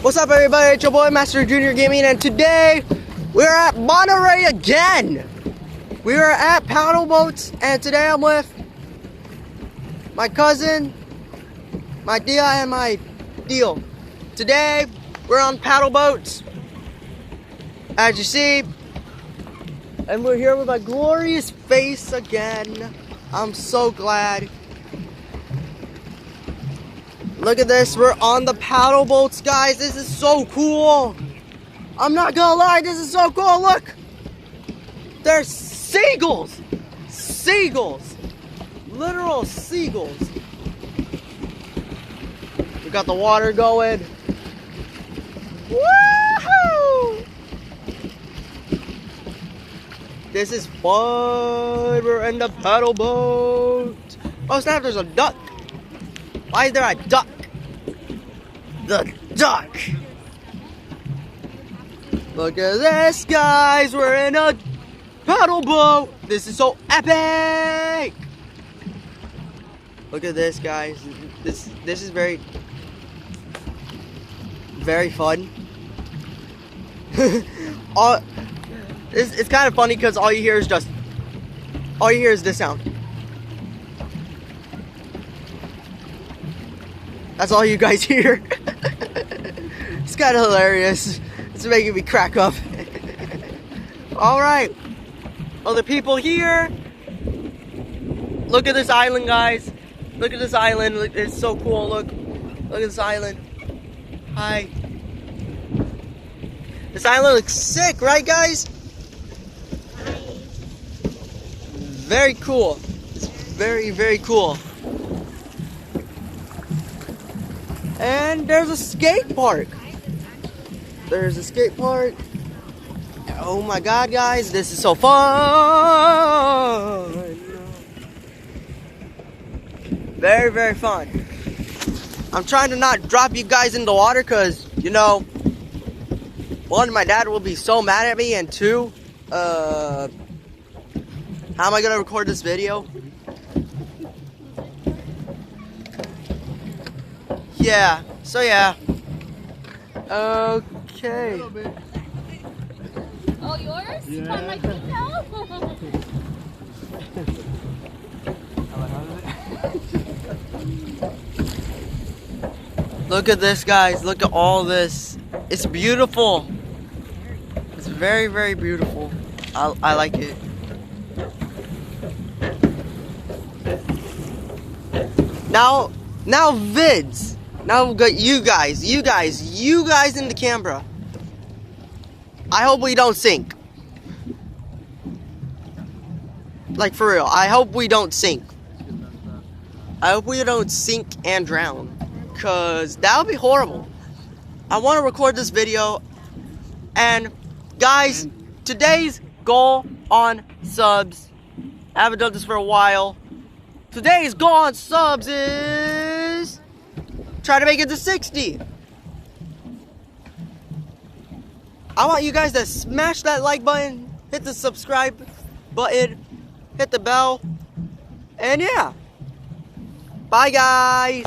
What's up, everybody? It's your boy Master Junior Gaming, and today we're at Monterey again. We are at paddle boats, and today I'm with my cousin, my Dia, and my Deal. Today we're on paddle boats, as you see, and we're here with my glorious face again. I'm so glad. Look at this, we're on the paddle boats, guys. This is so cool. I'm not gonna lie, this is so cool. Look, there's seagulls. Seagulls. Literal seagulls. We got the water going. Woohoo! This is fun. We're in the paddle boat. Oh snap, there's a duck. Why is there a duck? The duck. Look at this, guys. We're in a paddle boat. This is so epic. Look at this, guys. This is very fun. It's kind of funny because all you hear is this sound. That's all you guys hear. It's kind of hilarious. It's making me crack up. Alright. Other people here. Look at this island, guys. Look at this island. It's so cool. Look at this island. Hi. This island looks sick, right, guys? Very cool. It's very cool. And there's a skate park. There's a skate park. Oh my god, guys, this is so fun. Very fun. I'm trying to not drop you guys in the water because, you know, one, my dad will be so mad at me, and two, how am I gonna record this video? Yeah, so yeah. Okay. Oh, yours? Yeah. On my feet now? Look at this, guys. Look at all this. It's beautiful. It's very beautiful. I like it. Now vids. Now we got you guys in the camera. I hope we don't sink. Like, for real, I hope we don't sink. I hope we don't sink and drown, cause that would be horrible. I want to record this video, and guys, today's goal on subs, I haven't done this for a while. Today's goal on subs is try to make it to 60. I want you guys to smash that like button, hit the subscribe button, hit the bell, and yeah. Bye, guys.